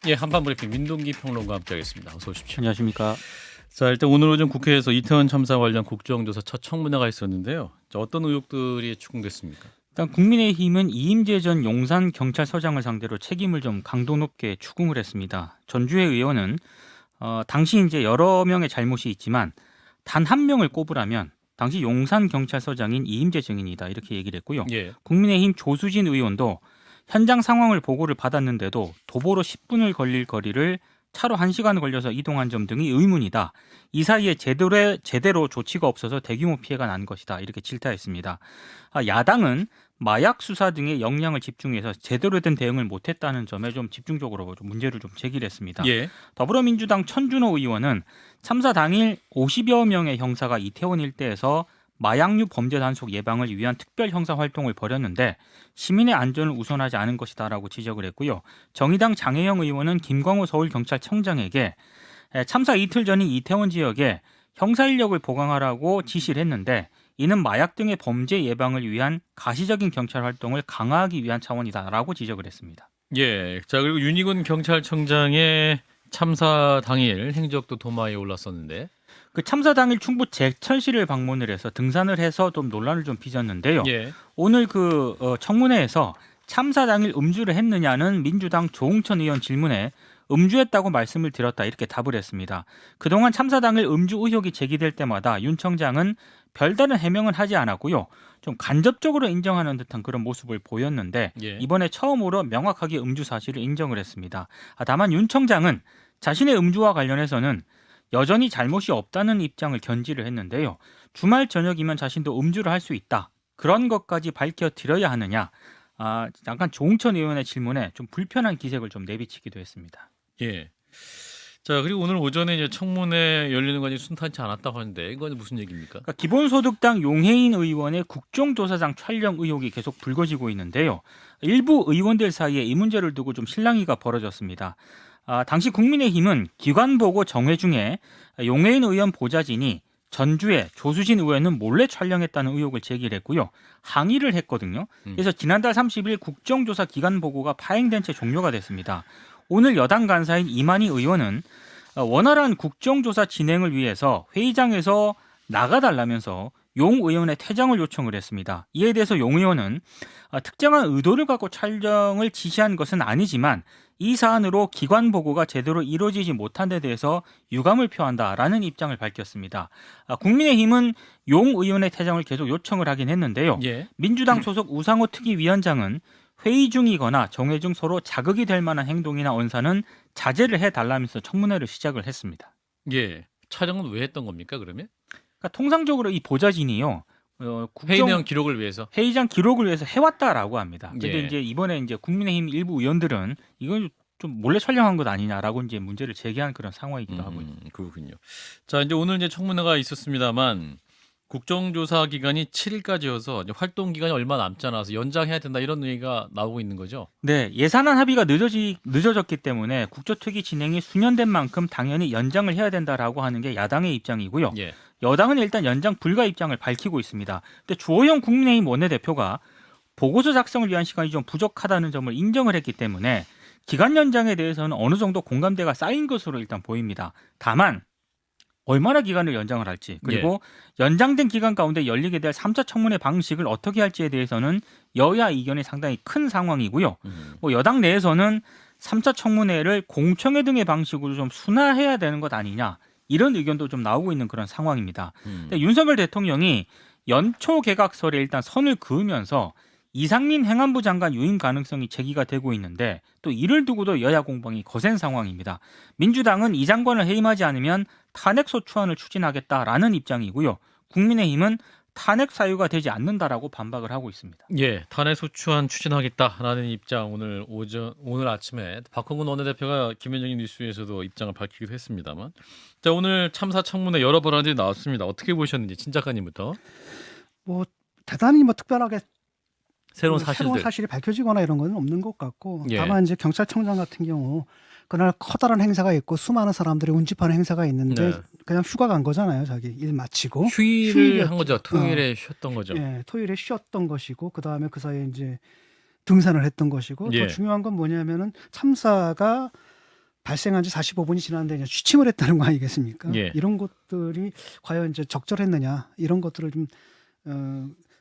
예, 한판 브리핑 민동기 평론가 함께하겠습니다. 어서 오십시오. 안녕하십니까. 자, 일단 오늘 오전 국회에서 이태원 참사 관련 국정조사 첫 청문회가 있었는데요. 자, 어떤 의혹들이 추궁됐습니까? 일단 국민의힘은 이임재 전 용산 경찰서장을 상대로 책임을 좀 강도 높게 추궁을 했습니다. 전주의 의원은 당시 이제 여러 명의 잘못이 있지만 단 한 명을 꼽으라면 당시 용산 경찰서장인 이임재 증인이다 이렇게 얘기를 했고요. 예. 국민의힘 조수진 의원도 현장 상황을 보고를 받았는데도 도보로 10분을 걸릴 거리를 차로 1시간 걸려서 이동한 점 등이 의문이다. 이 사이에 제대로 조치가 없어서 대규모 피해가 난 것이다. 이렇게 질타했습니다. 야당은 마약 수사 등에 역량을 집중해서 제대로 된 대응을 못했다는 점에 좀 집중적으로 좀 문제를 좀 제기를 했습니다. 예. 더불어민주당 천준호 의원은 참사 당일 50여 명의 형사가 이태원 일대에서 마약류 범죄 단속 예방을 위한 특별 형사 활동을 벌였는데 시민의 안전을 우선하지 않은 것이다라고 지적을 했고요. 정의당 장혜영 의원은 김광호 서울경찰청장에게 참사 이틀 전인 이태원 지역에 형사 인력을 보강하라고 지시를 했는데 이는 마약 등의 범죄 예방을 위한 가시적인 경찰 활동을 강화하기 위한 차원이다라고 지적을 했습니다. 예. 자, 그리고 윤희군 경찰청장의 참사 당일 행적도 도마에 올랐었는데. 그 참사 당일 충북 제천시를 방문을 해서 등산을 해서 좀 논란을 좀 빚었는데요. 예. 오늘 청문회에서 참사 당일 음주를 했느냐는 민주당 조홍천 의원 질문에 음주했다고 말씀을 드렸다 이렇게 답을 했습니다. 그동안 참사 당일 음주 의혹이 제기될 때마다 윤 청장은 별다른 해명은 하지 않았고요. 좀 간접적으로 인정하는 듯한 그런 모습을 보였는데 예. 이번에 처음으로 명확하게 음주 사실을 인정을 했습니다. 다만 윤 청장은 자신의 음주와 관련해서는 여전히 잘못이 없다는 입장을 견지를 했는데요. 주말 저녁이면 자신도 음주를 할 수 있다. 그런 것까지 밝혀드려야 하느냐. 잠깐 조홍천 의원의 질문에 좀 불편한 기색을 좀 내비치기도 했습니다. 예. 자, 그리고 오늘 오전에 이제 청문회 열리는 건 순탄치 않았다고 하는데 이건 무슨 얘기입니까? 그러니까 기본소득당 용해인 의원의 국정조사장 촬영 의혹이 계속 불거지고 있는데요. 일부 의원들 사이에 이 문제를 두고 좀 실랑이가 벌어졌습니다. 당시 국민의힘은 기관보고 정회 중에 용해인 의원 보좌진이 전주에 조수진 의원은 몰래 촬영했다는 의혹을 제기했고요. 항의를 했거든요. 그래서 지난달 30일 국정조사 기관 보고가 파행된 채 종료가 됐습니다. 오늘 여당 간사인 이만희 의원은 원활한 국정조사 진행을 위해서 회의장에서 나가달라면서 용 의원의 퇴장을 요청을 했습니다. 이에 대해서 용 의원은 특정한 의도를 갖고 촬영을 지시한 것은 아니지만 이 사안으로 기관 보고가 제대로 이루어지지 못한 데 대해서 유감을 표한다라는 입장을 밝혔습니다. 국민의힘은 용 의원의 퇴장을 계속 요청을 하긴 했는데요. 예. 민주당 소속 우상호 특위위원장은 회의 중이거나 정회 중 서로 자극이 될 만한 행동이나 언사는 자제를 해달라면서 청문회를 시작을 했습니다. 예. 촬영은 왜 했던 겁니까, 그러면? 그러니까 통상적으로 이 보좌진이요. 회의 내용 기록을 위해서. 회의장 기록을 위해서 해왔다라고 합니다. 그런데 예. 이제 이번에 이제 국민의힘 일부 의원들은 이건 좀 몰래 촬영한 것 아니냐라고 이제 문제를 제기한 그런 상황이기도 하고요. 그렇군요. 자, 이제 오늘 이제 청문회가 있었습니다만 국정조사 기간이 7일까지여서 이제 활동 기간이 얼마 남지 않아서 연장해야 된다 이런 얘기가 나오고 있는 거죠. 네, 예산안 합의가 늦어졌기 때문에 국조특위 진행이 수년된 만큼 당연히 연장을 해야 된다라고 하는 게 야당의 입장이고요. 예. 여당은 일단 연장 불가 입장을 밝히고 있습니다. 근데 주호영 국민의힘 원내대표가 보고서 작성을 위한 시간이 좀 부족하다는 점을 인정을 했기 때문에 기간 연장에 대해서는 어느 정도 공감대가 쌓인 것으로 일단 보입니다. 다만 얼마나 기간을 연장을 할지 그리고 연장된 기간 가운데 열리게 될 3차 청문회 방식을 어떻게 할지에 대해서는 여야 이견이 상당히 큰 상황이고요. 여당 내에서는 3차 청문회를 공청회 등의 방식으로 좀 순화해야 되는 것 아니냐 이런 의견도 좀 나오고 있는 그런 상황입니다. 근데 윤석열 대통령이 연초 개각설에 일단 선을 그으면서 이상민 행안부 장관 유임 가능성이 제기가 되고 있는데 또 이를 두고도 여야 공방이 거센 상황입니다. 민주당은 이 장관을 해임하지 않으면 탄핵 소추안을 추진하겠다라는 입장이고요. 국민의힘은 탄핵 사유가 되지 않는다라고 반박을 하고 있습니다. 예, 탄핵 소추안 추진하겠다라는 입장 오늘 아침에 박홍근 원내대표가 김현정의 뉴스에서도 입장을 밝히기도 했습니다만, 자 오늘 참사 청문회 여러 발언들이 나왔습니다. 어떻게 보셨는지 진 작가님부터. 뭐 대단히 특별하게 새로운 새로운 사실들. 사실이 밝혀지거나 이런 건 없는 것 같고 예. 다만 이제 경찰청장 같은 경우 그날 커다란 행사가 있고 수많은 사람들이 운집하는 행사가 있는데 네. 그냥 휴가 간 거잖아요. 자기 일 마치고 휴일을 휴일이었죠. 한 거죠. 토요일에 쉬었던 거죠. 예, 토요일에 쉬었던 것이고 그 다음에 그 사이에 이제 등산을 했던 것이고 예. 더 중요한 건 뭐냐면은 참사가 발생한 지 45분이 지났는데 이제 취침을 했다는 거 아니겠습니까? 예. 이런 것들이 과연 이제 적절했느냐 이런 것들을 좀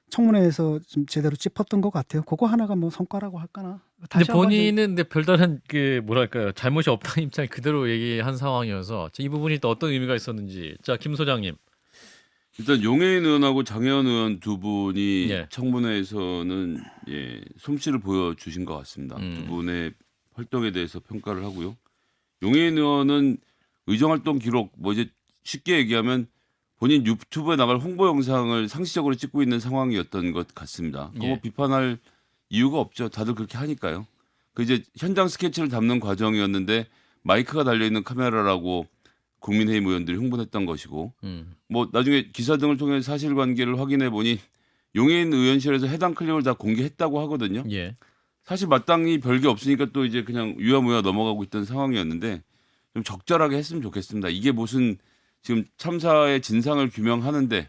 청문회에서 좀 제대로 짚었던 것 같아요. 그거 하나가 뭐 성과라고 할까나. 근데 다시 한번 이제 본인은 근데 별다른 그 뭐랄까요 잘못이 없다는 입장을 그대로 얘기한 상황이어서 이 부분이 또 어떤 의미가 있었는지. 자, 김 소장님. 일단 용해인 의원하고 장혜원 의원 두 분이 예. 청문회에서는 솜씨를 보여주신 것 같습니다. 두 분의 활동에 대해서 평가를 하고요. 용해인 의원은 의정활동 기록 뭐 이제 쉽게 얘기하면 본인 유튜브에 나갈 홍보 영상을 상시적으로 찍고 있는 상황이었던 것 같습니다. 그거 예. 비판할 이유가 없죠. 다들 그렇게 하니까요. 그 이제 현장 스케치를 담는 과정이었는데 마이크가 달려 있는 카메라라고 국민의힘 의원들이 흥분했던 것이고 뭐 나중에 기사 등을 통해 사실관계를 확인해 보니 용해인 의원실에서 해당 클립을 다 공개했다고 하거든요. 예. 사실 마땅히 별게 없으니까 또 이제 그냥 유야무야 넘어가고 있던 상황이었는데 좀 적절하게 했으면 좋겠습니다. 이게 무슨 지금 참사의 진상을 규명하는데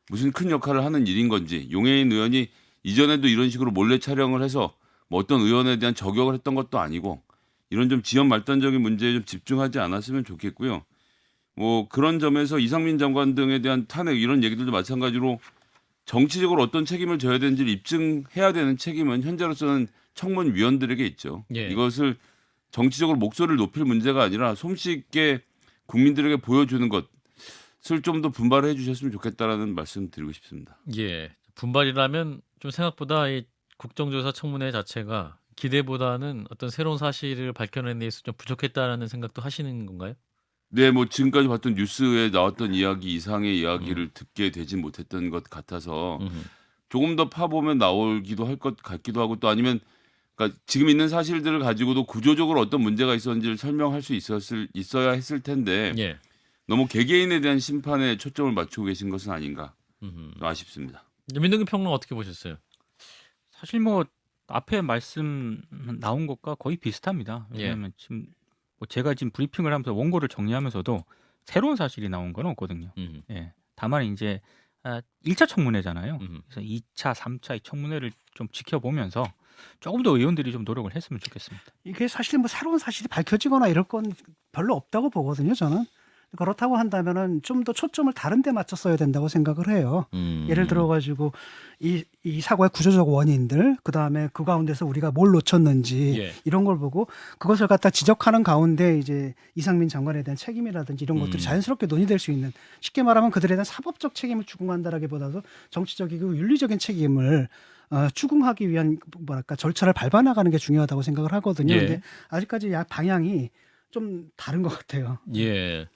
무슨 큰 역할을 하는 일인 건지 용해인 의원이 이전에도 이런 식으로 몰래 촬영을 해서 뭐 어떤 의원에 대한 저격을 했던 것도 아니고 이런 좀 지연 말단적인 문제에 좀 집중하지 않았으면 좋겠고요. 뭐 그런 점에서 이상민 장관 등에 대한 탄핵 이런 얘기들도 마찬가지로 정치적으로 어떤 책임을 져야 되는지를 입증해야 되는 책임은 현재로서는 청문위원들에게 있죠. 예. 이것을 정치적으로 목소리를 높일 문제가 아니라 솜씨 있게 국민들에게 보여주는 것을 좀 더 분발해 주셨으면 좋겠다라는 말씀 드리고 싶습니다. 예. 분발이라면 좀 생각보다 이 국정조사 청문회 자체가 기대보다는 어떤 새로운 사실을 밝혀내는 데 있어서 좀 부족했다라는 생각도 하시는 건가요? 네, 뭐 지금까지 봤던 뉴스에 나왔던 이야기 이상의 이야기를 듣게 되진 못했던 것 같아서 조금 더 파보면 나오기도 할 것 같기도 하고 또 아니면 그러니까 지금 있는 사실들을 가지고도 구조적으로 어떤 문제가 있었는지를 설명할 수 있어야 했을 텐데 예. 너무 개개인에 대한 심판에 초점을 맞추고 계신 것은 아닌가 좀 아쉽습니다. 민동기 평론 어떻게 보셨어요? 사실 뭐 앞에 말씀 나온 것과 거의 비슷합니다. 예. 왜냐하면 지금 뭐 제가 지금 브리핑을 하면서 원고를 정리하면서도 새로운 사실이 나온 건 없거든요. 예. 다만 이제 1차 청문회잖아요. 그래서 2차, 3차 이 청문회를 좀 지켜보면서 조금 더 의원들이 좀 노력을 했으면 좋겠습니다. 이게 사실 뭐 새로운 사실이 밝혀지거나 이럴 건 별로 없다고 보거든요. 저는. 그렇다고 한다면은 좀 더 초점을 다른 데 맞췄어야 된다고 생각을 해요. 예를 들어 가지고 이 사고의 구조적 원인들, 그다음에 그 가운데서 우리가 뭘 놓쳤는지 예. 이런 걸 보고 그것을 갖다 지적하는 가운데 이제 이상민 장관에 대한 책임이라든지 이런 것들이 자연스럽게 논의될 수 있는, 쉽게 말하면 그들에 대한 사법적 책임을 추궁한다라기보다도 정치적이고 윤리적인 책임을 추궁하기 위한 뭐랄까 절차를 밟아 나가는 게 중요하다고 생각을 하거든요. 예. 근데 아직까지 방향이 좀 다른 것 같아요. 예.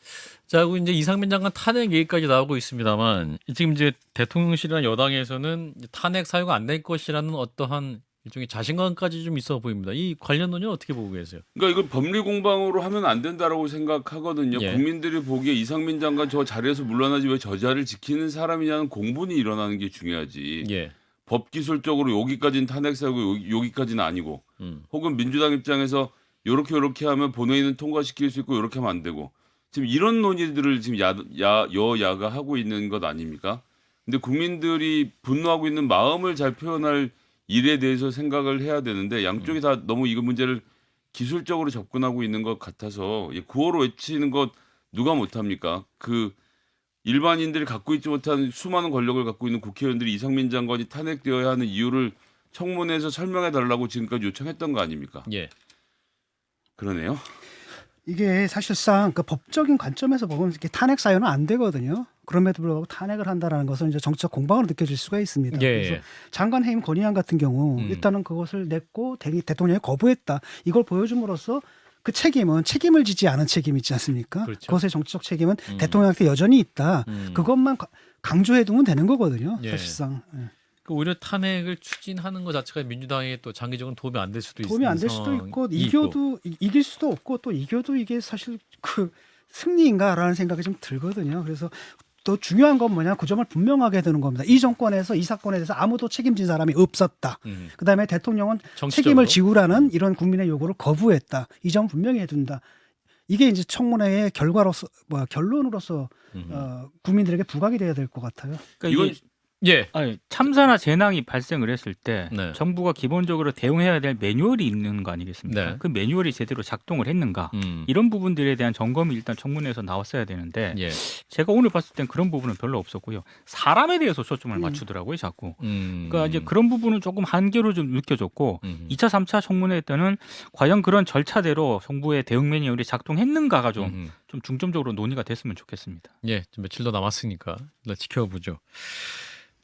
자, 그리고 이제 이상민 장관 탄핵 얘기까지 나오고 있습니다만 지금 이제 대통령실이나 여당에서는 이제 탄핵 사유가 안 될 것이라는 어떠한 일종의 자신감까지 좀 있어 보입니다. 이 관련 논의는 어떻게 보고 계세요? 그러니까 이걸 법리 공방으로 하면 안 된다라고 생각하거든요. 예. 국민들이 보기에 이상민 장관 저 자리에서 물러나지 왜 저 자리를 지키는 사람이냐는 공분이 일어나는 게 중요하지. 예. 법 기술적으로 여기까지는 탄핵 사유고 여기까지는 아니고 혹은 민주당 입장에서 요렇게 하면 본회의는 통과시킬 수 있고 요렇게 하면 안 되고 지금 이런 논의들을 지금 여야가 하고 있는 것 아닙니까? 근데 국민들이 분노하고 있는 마음을 잘 표현할 일에 대해서 생각을 해야 되는데 양쪽이 다 너무 이 문제를 기술적으로 접근하고 있는 것 같아서 구호로 외치는 것 누가 못합니까? 그 일반인들이 갖고 있지 못한 수많은 권력을 갖고 있는 국회의원들이 이상민 장관이 탄핵되어야 하는 이유를 청문회에서 설명해 달라고 지금까지 요청했던 거 아닙니까? 예. 그러네요. 이게 사실상 그 법적인 관점에서 보면 이렇게 탄핵 사유는 안 되거든요. 그럼에도 불구하고 탄핵을 한다라는 것은 이제 정치적 공방으로 느껴질 수가 있습니다. 예. 그래서 장관 해임 건의안 같은 경우 일단은 그것을 냈고 대통령이 거부했다. 이걸 보여줌으로써 그 책임을 지지 않은 책임이 있지 않습니까? 그렇죠. 그것의 정치적 책임은 대통령한테 여전히 있다. 그것만 강조해 두면 되는 거거든요. 예. 사실상. 그 오히려 탄핵을 추진하는 것 자체가 민주당에 또 장기적으로 도움이 안 될 수도 있는 도움이 안 될 수도 있고 이겨도 이길 수도 없고 또 이겨도 이게 사실 그 승리인가라는 생각이 좀 들거든요. 그래서 또 중요한 건 뭐냐, 그 점을 분명하게 되는 겁니다. 이 정권에서 이 사건에 대해서 아무도 책임진 사람이 없었다. 그다음에 대통령은 정치적으로? 책임을 지우라는 이런 국민의 요구를 거부했다. 이 점 분명히 해둔다. 이게 이제 청문회의 결과로서 결론으로서 국민들에게 부각이 돼야 될 것 같아요. 그러니까 이건 이게 예. 아니, 참사나 재난이 발생을 했을 때 네. 정부가 기본적으로 대응해야 될 매뉴얼이 있는 거 아니겠습니까? 네. 그 매뉴얼이 제대로 작동을 했는가? 이런 부분들에 대한 점검이 일단 청문회에서 나왔어야 되는데 예. 제가 오늘 봤을 땐 그런 부분은 별로 없었고요. 사람에 대해서 초점을 맞추더라고요, 자꾸. 그러니까 이제 그런 부분은 조금 한계로 좀 느껴졌고 2차, 3차 청문회 때는 과연 그런 절차대로 정부의 대응 매뉴얼이 작동했는가가 좀 중점적으로 논의가 됐으면 좋겠습니다. 예, 좀 며칠 더 남았으니까 일단 지켜보죠.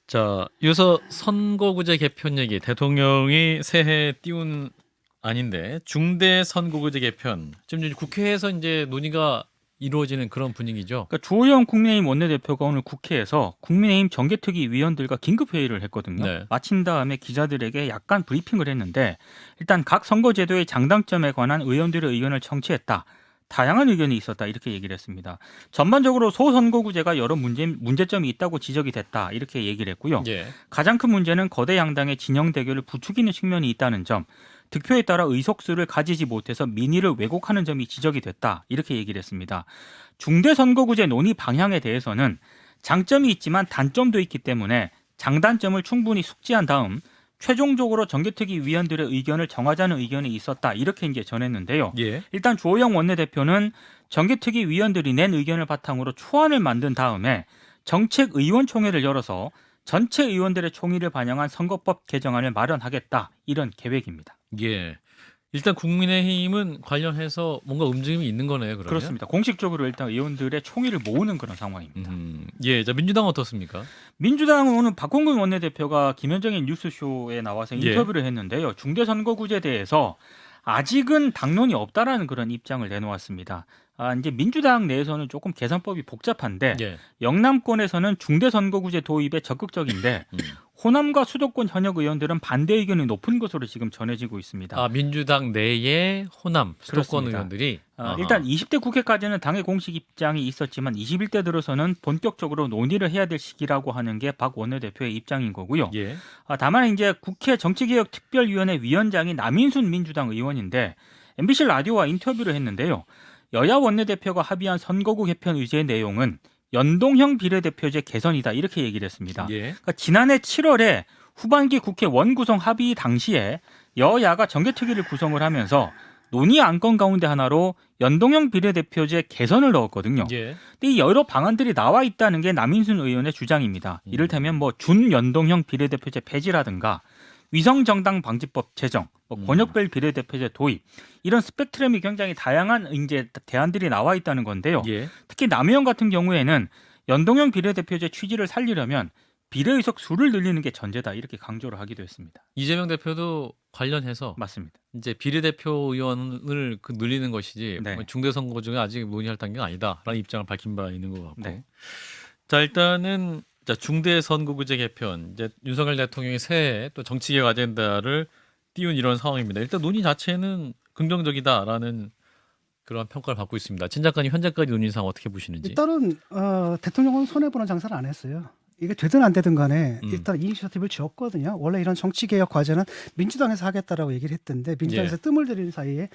자, 이어서 선거구제 개편 얘기. 대통령이 새해 띄운 아닌데 중대 선거구제 개편. 지금 이제 국회에서 이제 논의가 이루어지는 그런 분위기죠. 그러니까 주호영 국민의힘 원내대표가 오늘 국회에서 국민의힘 정개특위 위원들과 긴급 회의를 했거든요. 네. 마친 다음에 기자들에게 약간 브리핑을 했는데 일단 각 선거제도의 장단점에 관한 의원들의 의견을 청취했다. 다양한 의견이 있었다 이렇게 얘기를 했습니다. 전반적으로 소선거구제가 여러 문제점이 있다고 지적이 됐다 이렇게 얘기를 했고요. 예. 가장 큰 문제는 거대 양당의 진영 대결을 부추기는 측면이 있다는 점, 득표에 따라 의석수를 가지지 못해서 민의를 왜곡하는 점이 지적이 됐다 이렇게 얘기를 했습니다. 중대선거구제 논의 방향에 대해서는 장점이 있지만 단점도 있기 때문에 장단점을 충분히 숙지한 다음 최종적으로 정개특위 위원들의 의견을 정하자는 의견이 있었다 이렇게 이제 전했는데요. 예. 일단 주호영 원내대표는 정개특위 위원들이 낸 의견을 바탕으로 초안을 만든 다음에 정책의원총회를 열어서 전체 의원들의 총의를 반영한 선거법 개정안을 마련하겠다 이런 계획입니다. 예. 일단 국민의힘은 관련해서 뭔가 움직임이 있는 거네요, 그러면. 그렇습니다. 공식적으로 일단 의원들의 총의를 모으는 그런 상황입니다. 예, 자 민주당은 어떻습니까? 민주당은 오늘 박홍근 원내대표가 김현정의 뉴스쇼에 나와서 예. 인터뷰를 했는데요. 중대선거구제에 대해서 아직은 당론이 없다라는 그런 입장을 내놓았습니다. 이제 민주당 내에서는 조금 개선법이 복잡한데 예. 영남권에서는 중대선거구제 도입에 적극적인데 호남과 수도권 현역 의원들은 반대 의견이 높은 것으로 지금 전해지고 있습니다. 아, 민주당 내에 호남 수도권 그렇습니다. 의원들이 일단 20대 국회까지는 당의 공식 입장이 있었지만 21대 들어서는 본격적으로 논의를 해야 될 시기라고 하는 게 박 원내대표의 입장인 거고요. 예. 다만 이제 국회 정치개혁특별위원회 위원장이 남인순 민주당 의원인데 MBC 라디오와 인터뷰를 했는데요. 여야 원내대표가 합의한 선거구 개편 의제의 내용은 연동형 비례대표제 개선이다 이렇게 얘기를 했습니다. 예. 그러니까 지난해 7월에 후반기 국회 원구성 합의 당시에 여야가 정개특위를 구성을 하면서 논의 안건 가운데 하나로 연동형 비례대표제 개선을 넣었거든요. 예. 근데 이 여러 방안들이 나와 있다는 게 남인순 의원의 주장입니다. 이를테면 뭐 준연동형 비례대표제 폐지라든가 위성정당방지법 제정, 권역별 비례대표제 도입 이런 스펙트럼이 굉장히 다양한 이제 대안들이 나와 있다는 건데요. 예. 특히 남의원 같은 경우에는 연동형 비례대표제 취지를 살리려면 비례의석 수를 늘리는 게 전제다 이렇게 강조를 하기도 했습니다. 이재명 대표도 관련해서 맞습니다. 이제 비례대표 의원을 늘리는 것이지 네. 뭐 중대선거 중에 아직 논의할 단계가 아니다라는 입장을 밝힌 바 있는 것 같고. 네. 자 일단은 자 중대선거구제 개편 이제 윤석열 대통령이 새해 또 정치개혁 아젠다를 띄운 이런 상황입니다. 일단 논의 자체는 긍정적이다라는 그런 평가를 받고 있습니다. 진 작가님 현재까지 논의 상황 어떻게 보시는지? 일단은 대통령은 손해보는 장사를 안 했어요. 이게 되든 안 되든 간에 일단 이니셔티브를 지었거든요. 원래 이런 정치개혁 과제는 민주당에서 하겠다라고 얘기를 했던데 민주당에서 뜸을 들이는 사이에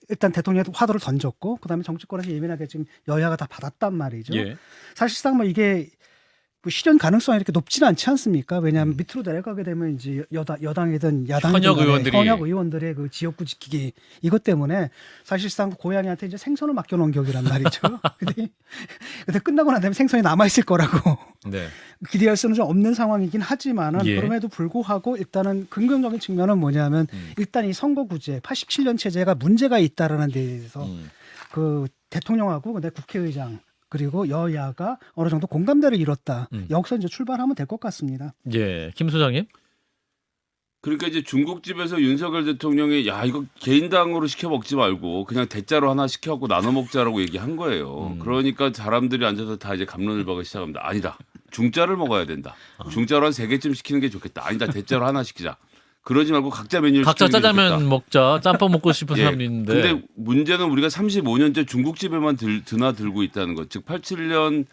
일단 대통령이 화두를 던졌고 그다음에 정치권에서 예민하게 지금 여야가 다 받았단 말이죠. 예. 사실상 뭐 이게 뭐 실현 가능성이 이렇게 높지는 않지 않습니까? 왜냐하면 밑으로 내려가게 되면 이제 여당이든 야당이든 현역 의원들의 그 지역구 지키기 이것 때문에 사실상 고양이한테 이제 생선을 맡겨놓은 격이란 말이죠. 근데 끝나고 난 다음에 생선이 남아 있을 거라고 네. 기대할 수는 좀 없는 상황이긴 하지만은 예. 그럼에도 불구하고 일단은 긍정적인 측면은 뭐냐면 일단 이 선거구제 87년 체제가 문제가 있다라는 데 대해서 그 대통령하고 근데 국회의장 그리고 여야가 어느 정도 공감대를 이뤘다. 여기서 이제 출발하면 될 것 같습니다. 예, 김 소장님. 그러니까 이제 중국집에서 윤석열 대통령이 야 이거 개인당으로 시켜 먹지 말고 그냥 대짜로 하나 시켜갖고 나눠 먹자라고 얘기한 거예요. 그러니까 사람들이 앉아서 다 이제 갑론을 박기 시작합니다. 아니다. 중짜를 먹어야 된다. 중짜로 한 3개쯤 시키는 게 좋겠다. 아니다. 대짜로 하나 시키자. 그러지 말고 각자 메뉴를 각자 시키는 게 짜장면 좋겠다. 먹자. 짬뽕 먹고 싶은 예. 사람도 있는데. 근데 문제는 우리가 35년째 중국집에만 드나들고 있다는 것. 즉 87년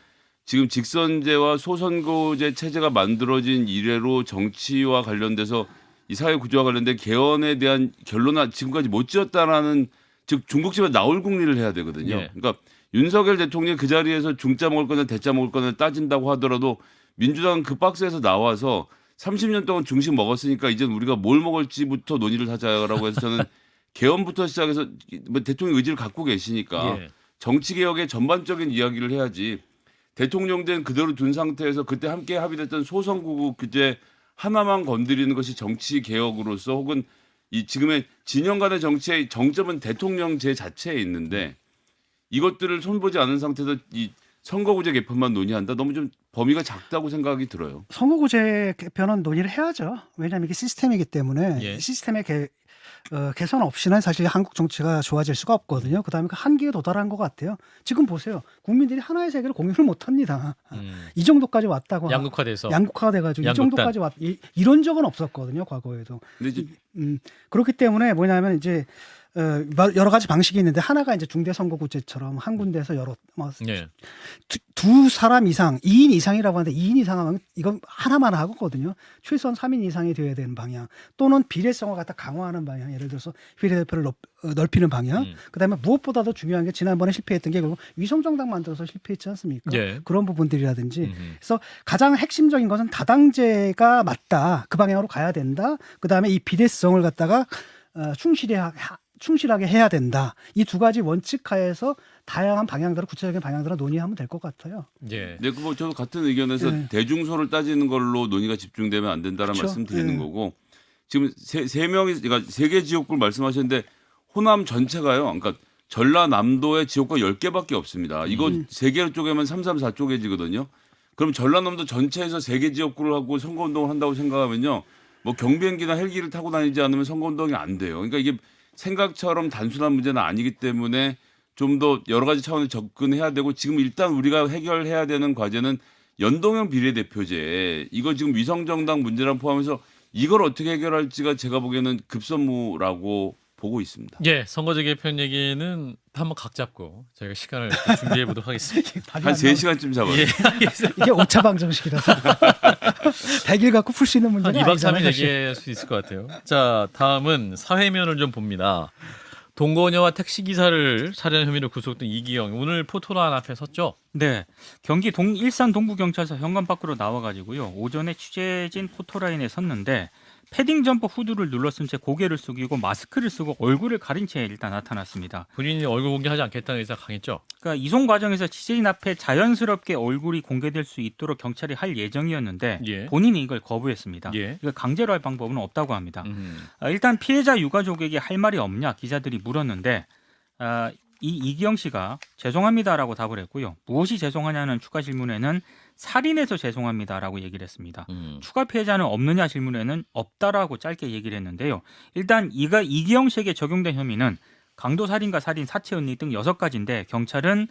지금 직선제와 소선거제 체제가 만들어진 이래로 정치와 관련돼서 이 사회 구조와 관련된 개헌에 대한 결론을 지금까지 못 지었다라는 즉 중국집에 나올 국리를 해야 되거든요. 예. 그러니까 윤석열 대통령이 그 자리에서 중짜 먹을 거냐 대짜 먹을 거냐 따진다고 하더라도 민주당 그 박스에서 나와서 30년 동안 중식 먹었으니까 이제 우리가 뭘 먹을지부터 논의를 하자라고 해서 저는 개헌부터 시작해서 뭐 대통령 의지를 갖고 계시니까 예. 정치 개혁의 전반적인 이야기를 해야지 대통령제는 그대로 둔 상태에서 그때 함께 합의됐던 소선구구 규제 하나만 건드리는 것이 정치 개혁으로서 혹은 이 지금의 진영 간의 정치의 정점은 대통령제 자체에 있는데 이것들을 손보지 않은 상태에서 이 선거구제 개편만 논의한다. 너무 좀 범위가 작다고 생각이 들어요. 선거구제 개편은 논의를 해야죠. 왜냐하면 이게 시스템이기 때문에 예. 시스템의 개선 없이는 사실 한국 정치가 좋아질 수가 없거든요. 그다음에 그 한계에 도달한 것 같아요. 지금 보세요. 국민들이 하나의 세계를 공유를 못합니다. 이 정도까지 왔다고 양극화돼서 양극화가 돼가지고 이 양극단. 정도까지 이런 적은 없었거든요. 과거에도. 근데 이제 그렇기 때문에 뭐냐면 이제 여러 가지 방식이 있는데 하나가 이제 중대선거구제처럼 한 군데에서 여러 예. 두 사람 이상, 2인 이상이라고 하는데 2인 이상 하면 이건 하나만 하거든요. 최소한 3인 이상이 되어야 되는 방향 또는 비례성을 갖다 강화하는 방향, 예를 들어서 비례대표를 넓히는 방향. 그다음에 무엇보다도 중요한 게 지난번에 실패했던 게 결국 위성정당 만들어서 실패했지 않습니까? 예. 그런 부분들이라든지 그래서 가장 핵심적인 것은 다당제가 맞다. 그 방향으로 가야 된다. 그다음에 이 비례성을 갖다가 충실하게 해야 된다. 이 두 가지 원칙 하에서 다양한 방향들을 구체적인 방향들을 논의하면 될 것 같아요. 예. 네, 그 뭐 저도 같은 의견에서 네. 대중소를 따지는 걸로 논의가 집중되면 안 된다는 그렇죠. 말씀 드리는 네. 거고 지금 세 명이 그러니까 세 개 지역구를 말씀하셨는데 호남 전체가요. 그러니까 전라남도에 지역구가 10개밖에 없습니다. 이거 세 개 쪼개면 334쪼개지거든요. 그럼 전라남도 전체에서 세 개 지역구를 하고 선거운동을 한다고 생각하면요. 뭐 경비행기나 헬기를 타고 다니지 않으면 선거운동이 안 돼요. 그러니까 이게 생각처럼 단순한 문제는 아니기 때문에 좀 더 여러 가지 차원에 접근해야 되고 지금 일단 우리가 해결해야 되는 과제는 연동형 비례대표제 이거 지금 위성정당 문제랑 포함해서 이걸 어떻게 해결할지가 제가 보기에는 급선무라고 보고 있습니다. 예, 선거제 개편 얘기는 한번 각 잡고 저희가 시간을 준비해 보도록 하겠습니다. 한 3시간쯤 잡아요. 예, 알겠습니다. 이게 오차 방정식이라서 대길 갖고 풀 수 있는 한 문제는 2박 아니잖아요. 3일 사실. 얘기할 수 있을 것 같아요. 자, 다음은 사회면을 좀 봅니다. 동거녀와 택시기사를 살해한 혐의로 구속된 이기영 오늘 포토란 앞에 섰죠? 네, 경기 일산 동부경찰서 현관 밖으로 나와가지고요. 오전에 취재진 포토라인에 섰는데 패딩 점퍼 후드를 눌러쓴 채 고개를 숙이고 마스크를 쓰고 얼굴을 가린 채 일단 나타났습니다. 본인이 얼굴 공개하지 않겠다는 의사가 강했죠? 그러니까 이송 과정에서 취재진 앞에 자연스럽게 얼굴이 공개될 수 있도록 경찰이 할 예정이었는데 예. 본인이 이걸 거부했습니다. 예. 이걸 강제로 할 방법은 없다고 합니다. 일단 피해자 유가족에게 할 말이 없냐 기자들이 물었는데 이 이기영 씨가 죄송합니다라고 답을 했고요. 무엇이 죄송하냐는 추가 질문에는 살인해서 죄송합니다라고 얘기를 했습니다. 추가 피해자는 없느냐 질문에는 없다라고 짧게 얘기를 했는데요. 일단 이기영 씨에게 적용된 혐의는 강도살인과 살인, 사체은닉 등 6가지인데 경찰은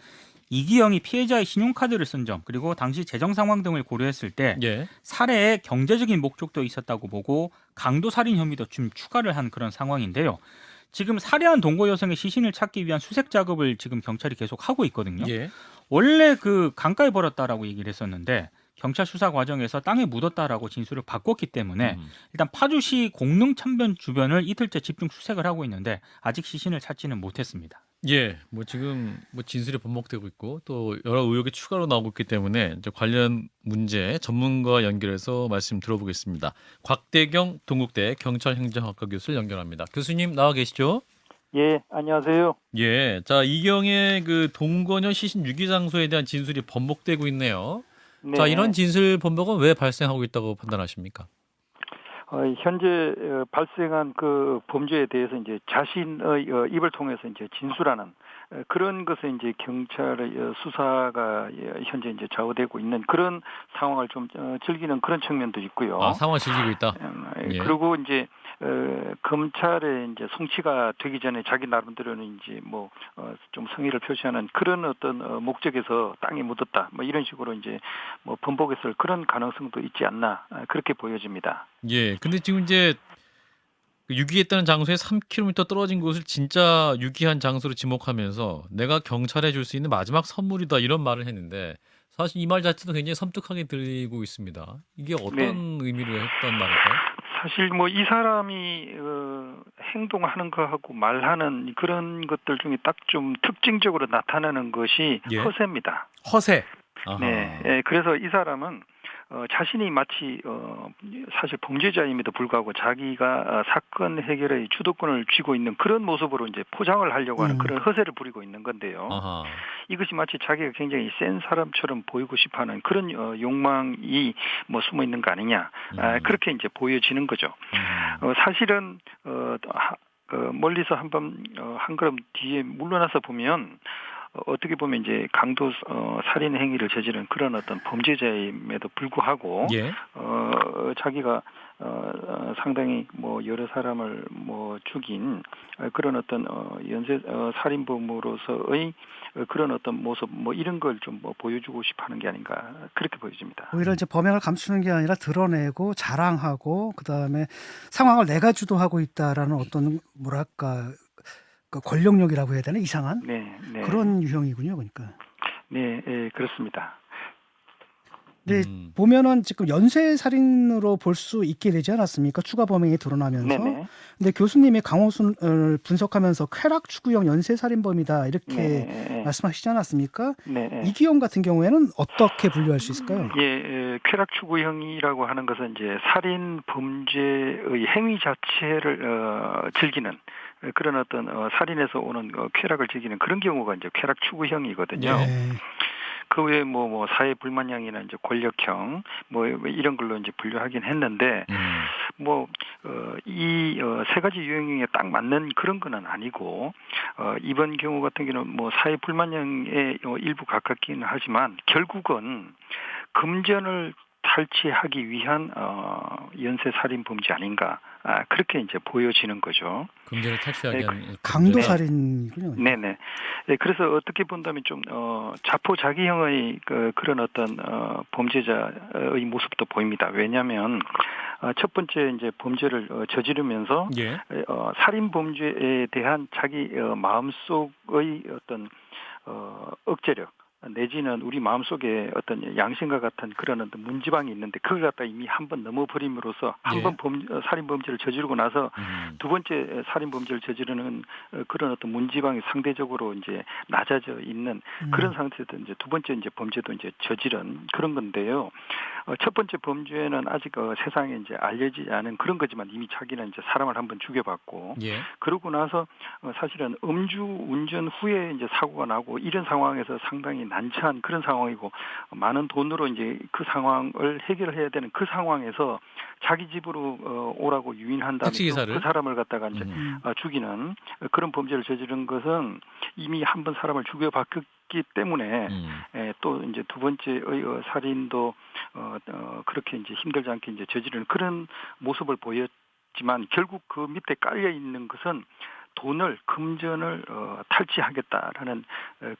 이기영이 피해자의 신용카드를 쓴 점 그리고 당시 재정 상황 등을 고려했을 때 예. 살해에 경제적인 목적도 있었다고 보고 강도살인 혐의도 좀 추가를 한 그런 상황인데요. 지금 살해한 동거 여성의 시신을 찾기 위한 수색 작업을 지금 경찰이 계속 하고 있거든요. 예. 원래 그 강가에 버렸다라고 얘기를 했었는데 경찰 수사 과정에서 땅에 묻었다라고 진술을 바꿨기 때문에 일단 파주시 공릉천변 주변을 이틀째 집중 수색을 하고 있는데 아직 시신을 찾지는 못했습니다. 예, 뭐 지금 뭐 진술이 번복되고 있고 또 여러 의혹이 추가로 나오고 있기 때문에 이제 관련 문제 전문가 연결해서 말씀 들어보겠습니다. 곽대경 동국대 경찰행정학과 교수를 연결합니다. 교수님 나와 계시죠? 예, 안녕하세요. 예, 자 이경의 그 동거녀 시신 유기 장소에 대한 진술이 번복되고 있네요. 네. 자 이런 진술 번복은 왜 발생하고 있다고 판단하십니까? 현재 발생한 그 범죄에 대해서 이제 자신의 입을 통해서 이제 진술하는 그런 것에 이제 경찰의 수사가 현재 이제 좌우되고 있는 그런 상황을 좀 즐기는 그런 측면도 있고요. 아 상황을 즐기고 있다. 예. 그리고 이제 검찰의 이제 성취가 되기 전에 자기 나름대로는 이제 뭐 좀 성의를 표시하는 그런 어떤 목적에서 땅에 묻었다 뭐 이런 식으로 이제 뭐 번복했을 그런 가능성도 있지 않나 그렇게 보여집니다. 예, 근데 지금 이제 유기했다는 장소에 3km 떨어진 곳을 진짜 유기한 장소로 지목하면서 내가 경찰에 줄 수 있는 마지막 선물이다 이런 말을 했는데 사실 이 말 자체도 굉장히 섬뜩하게 들리고 있습니다. 이게 어떤 네. 의미로 했던 말일까요? 사실 뭐 이 사람이 행동하는 거하고 말하는 그런 것들 중에 딱 좀 특징적으로 나타나는 것이 예. 허세입니다. 허세. 아하. 네, 그래서 이 사람은 자신이 마치 사실 범죄자임에도 불구하고 자기가 사건 해결의 주도권을 쥐고 있는 그런 모습으로 이제 포장을 하려고 하는 그런 허세를 부리고 있는 건데요. 아하. 이것이 마치 자기가 굉장히 센 사람처럼 보이고 싶어하는 그런 욕망이 뭐 숨어 있는 거 아니냐, 그렇게 이제 보여지는 거죠. 사실은 멀리서 한번 한 걸음 뒤에 물러나서 보면. 어떻게 보면 이제 강도 살인 행위를 저지른 그런 어떤 범죄자임에도 불구하고 예. 자기가 상당히 뭐 여러 사람을 뭐 죽인 그런 어떤 연쇄 살인범으로서의 그런 어떤 모습 뭐 이런 걸 좀 뭐 보여주고 싶어하는 게 아닌가 그렇게 보여집니다. 오히려 이제 범행을 감추는 게 아니라 드러내고 자랑하고 그다음에 상황을 내가 주도하고 있다라는 어떤 뭐랄까 그 권력욕이라고 해야 되나 이상한 네. 그런 유형이군요, 그러니까. 네, 그렇습니다. 근데 보면은 지금 연쇄 살인으로 볼 수 있게 되지 않았습니까? 추가 범행이 드러나면서. 네네. 근데 교수님이 강호순을 분석하면서 쾌락 추구형 연쇄 살인범이다 이렇게 말씀하시지 않았습니까? 네. 이기용 같은 경우에는 어떻게 분류할 수 있을까요? 쾌락 추구형이라고 하는 것은 이제 살인 범죄의 행위 자체를 즐기는 그런 어떤 살인에서 오는 쾌락을 즐기는 그런 경우가 이제 쾌락 추구형이거든요. 네. 그 외에 뭐 사회 불만형이나 이제 권력형 뭐 이런 걸로 이제 분류하긴 했는데 이 세 가지 유형에 딱 맞는 그런 거는 아니고 이번 경우 같은 경우는 뭐 사회 불만형의 일부 가깝기는 하지만 결국은 금전을 탈취하기 위한 연쇄 살인 범죄 아닌가 그렇게 이제 보여지는 거죠. 금전을 탈취하기 위한 강도 살인이군요. 네네. 그래서 어떻게 본다면 좀 자포자기형의 그런 어떤 범죄자의 모습도 보입니다. 왜냐하면 첫 번째 이제 범죄를 저지르면서 예. 살인 범죄에 대한 자기 마음속의 어떤 억제력. 내지는 우리 마음속에 어떤 양심과 같은 그런 어떤 문지방이 있는데 그걸 갖다 이미 한번 넘어버림으로써 한번 살인 범죄를 저지르고 나서 두 번째 살인 범죄를 저지르는 그런 어떤 문지방이 상대적으로 이제 낮아져 있는 그런 상태에서 이제 두 번째 이제 범죄도 이제 저지른 그런 건데요. 첫 번째 범죄는 아직 세상에 이제 알려지지 않은 그런 거지만 이미 자기는 이제 사람을 한번 죽여봤고 그러고 나서 사실은 음주 운전 후에 이제 사고가 나고 이런 상황에서 상당히 난처한 그런 상황이고 많은 돈으로 이제 그 상황을 해결해야 되는 그 상황에서 자기 집으로 오라고 유인한 다음에 그 사람을 갖다가 이제 죽이는 그런 범죄를 저지른 것은 이미 한번 사람을 죽여봤기 때문에 또 이제 두 번째의 살인도 그렇게 이제 힘들지 않게 이제 저지르는 그런 모습을 보였지만 결국 그 밑에 깔려 있는 것은 돈을 금전을 탈취하겠다라는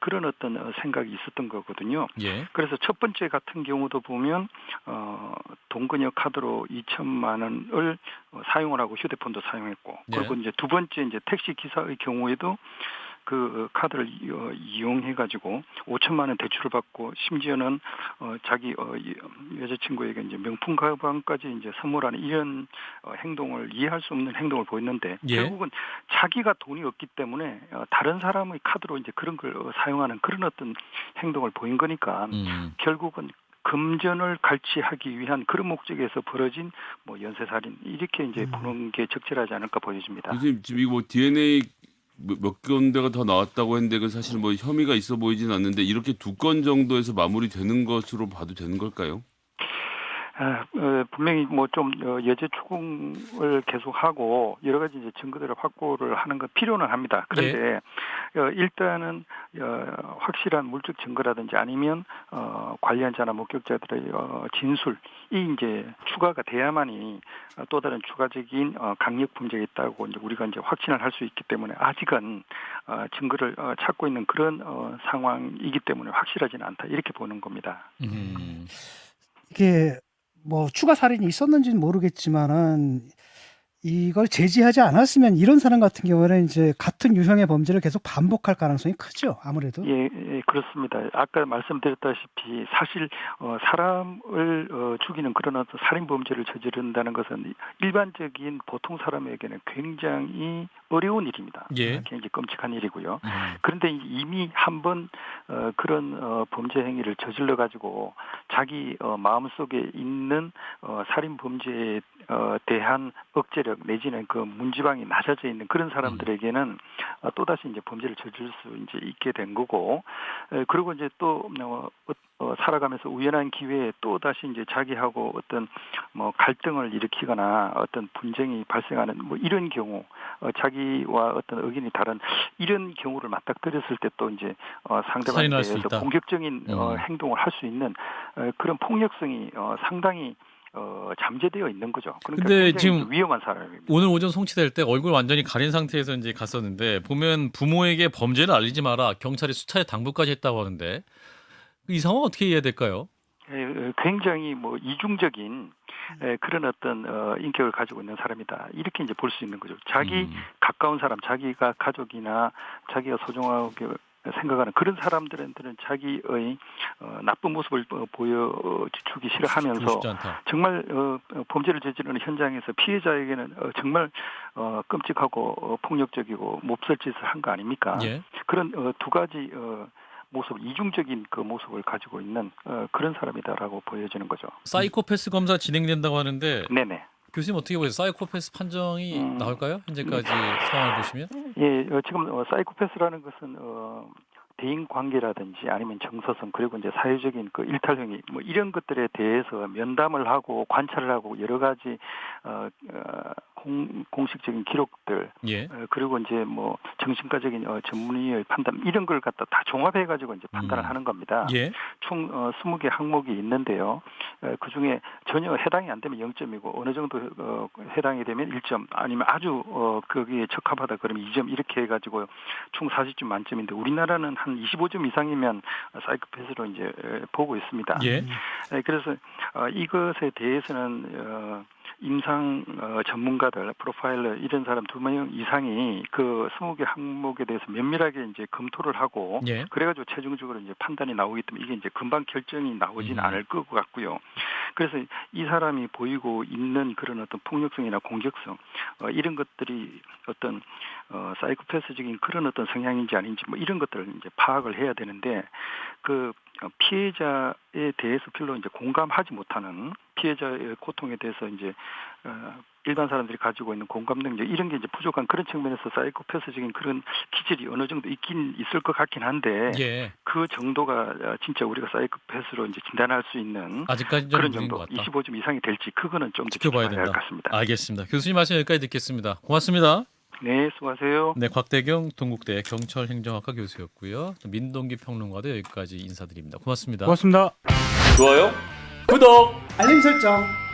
그런 어떤 생각이 있었던 거거든요. 그래서 첫 번째 같은 경우도 보면 동근역 카드로 2천만 원을 사용을 하고 휴대폰도 사용했고 그리고 이제 두 번째 이제 택시 기사의 경우에도 그 카드를 이용해 가지고 5천만 원 대출을 받고 심지어는 자기 여자친구에게 이제 명품 가방까지 이제 선물하는 이런 행동을 이해할 수 없는 행동을 보였는데 결국은 자기가 돈이 없기 때문에 다른 사람의 카드로 이제 그런 걸 사용하는 그런 어떤 행동을 보인 거니까 결국은 금전을 갈취하기 위한 그런 목적에서 벌어진 뭐 연쇄살인 이렇게 이제 보는 게 적절하지 않을까 보여집니다. 선생님 지금 이거 뭐 DNA 몇 군데가 더 나왔다고 했는데 그 사실 뭐 혐의가 있어 보이진 않는데 이렇게 두 건 정도에서 마무리되는 것으로 봐도 되는 걸까요? 분명히 뭐 좀 여죄 추궁을 계속하고 여러 가지 이제 증거들을 확보를 하는 건 필요는 합니다. 그런데 일단은 확실한 물적 증거라든지 아니면 관련자나 목격자들의 진술이 이제 추가가 돼야만이 또 다른 추가적인 강력 범죄가 있다고 이제 우리가 이제 확신을 할 수 있기 때문에 아직은 증거를 찾고 있는 그런 상황이기 때문에 확실하지는 않다 이렇게 보는 겁니다. 이게 뭐 추가 살인이 있었는지는 모르겠지만은 이걸 제지하지 않았으면 이런 사람 같은 경우는 이제 같은 유형의 범죄를 계속 반복할 가능성이 크죠. 아무래도. 예, 그렇습니다. 아까 말씀드렸다시피 사실 사람을 죽이는 그런 어떤 살인 범죄를 저지른다는 것은 일반적인 보통 사람에게는 굉장히 어려운 일입니다. 굉장히 끔찍한 일이고요. 그런데 이미 한번 그런 범죄 행위를 저질러 가지고 자기 마음속에 있는 살인 범죄에 대한 억제력 내지는 그 문지방이 낮아져 있는 그런 사람들에게는 또다시 이제 범죄를 저지를 수 이제 있게 된 거고, 그리고 이제 또 살아가면서 우연한 기회에 또 다시 이제 자기하고 어떤 뭐 갈등을 일으키거나 어떤 분쟁이 발생하는 뭐 이런 경우, 자기와 어떤 의견이 다른 이런 경우를 맞닥뜨렸을 때 또 이제 상대방에 살인할 수 대해서 있다. 공격적인 행동을 할 수 있는 그런 폭력성이 상당히 잠재되어 있는 거죠. 그러니까 근데 굉장히 지금 위험한 사람입니다. 오늘 오전 송치될 때 얼굴 완전히 가린 상태에서 이제 갔었는데 보면 부모에게 범죄를 알리지 마라 경찰이 수차례 당부까지 했다고 하는데 이 상황 어떻게 이해해야 될까요? 굉장히 뭐 이중적인 그런 어떤 인격을 가지고 있는 사람이다. 이렇게 이제 볼 수 있는 거죠. 자기 가까운 사람, 자기가 가족이나 자기가 소중하게 생각하는 그런 사람들한테는 자기의 나쁜 모습을 보여주기 싫어하면서 쉽지 않다. 정말 범죄를 저지르는 현장에서 피해자에게는 정말 끔찍하고 폭력적이고 몹쓸 짓을 한 거 아닙니까? 예. 그런 두 가지 모습, 이중적인 그 모습을 가지고 있는 그런 사람이다라고 보여지는 거죠. 사이코패스 검사 진행된다고 하는데 네네. 교수님 어떻게 보세요? 사이코패스 판정이 나올까요? 현재까지 상황을 보시면? 예, 지금 사이코패스라는 것은 대인 관계라든지 아니면 정서성 그리고 이제 사회적인 그 일탈행위 뭐 이런 것들에 대해서 면담을 하고 관찰을 하고 여러 가지 공식적인 기록들 예. 그리고 이제 뭐 정신과적인 전문의의 판단 이런 걸 갖다 다 종합해 가지고 이제 판단을 하는 겁니다. 예. 총 20개 항목이 있는데요. 그 중에 전혀 해당이 안 되면 0점이고 어느 정도 해당이 되면 1점 아니면 아주 거기에 적합하다 그러면 2점 이렇게 해가지고 총 40점 만점인데 우리나라는 한 25점 이상이면 사이코패스로 이제 보고 있습니다. 예. 그래서 이것에 대해서는 임상 전문가들, 프로파일러 이런 사람 2명 이상이 그 20개 항목에 대해서 면밀하게 이제 검토를 하고 예. 그래가지고 최종적으로 이제 판단이 나오기 때문에 이게 이제 금방 결정이 나오진 않을 것 같고요. 그래서 이 사람이 보이고 있는 그런 어떤 폭력성이나 공격성 이런 것들이 어떤 사이코패스적인 그런 어떤 성향인지 아닌지 뭐 이런 것들을 이제 파악을 해야 되는데 그 피해자에 대해서 별로 이제 공감하지 못하는 피해자의 고통에 대해서 이제 일반 사람들이 가지고 있는 공감 능력 이런 게 이제 부족한 그런 측면에서 사이코패스적인 그런 기질이 어느 정도 있긴 있을 것 같긴 한데 예. 그 정도가 진짜 우리가 사이코패스로 이제 진단할 수 있는 아직까지 좀 그런 무리인 정도 것 같다. 25점 이상이 될지 그거는 좀 지켜봐야 지켜봐야 할 된다. 것 같습니다. 알겠습니다. 교수님 말씀 여기까지 듣겠습니다. 고맙습니다. 네, 수고하세요. 네, 곽대경 동국대 경찰행정학과 교수였고요. 또 민동기 평론가도 여기까지 인사드립니다. 고맙습니다. 고맙습니다. 좋아요. 구독. 알림 설정.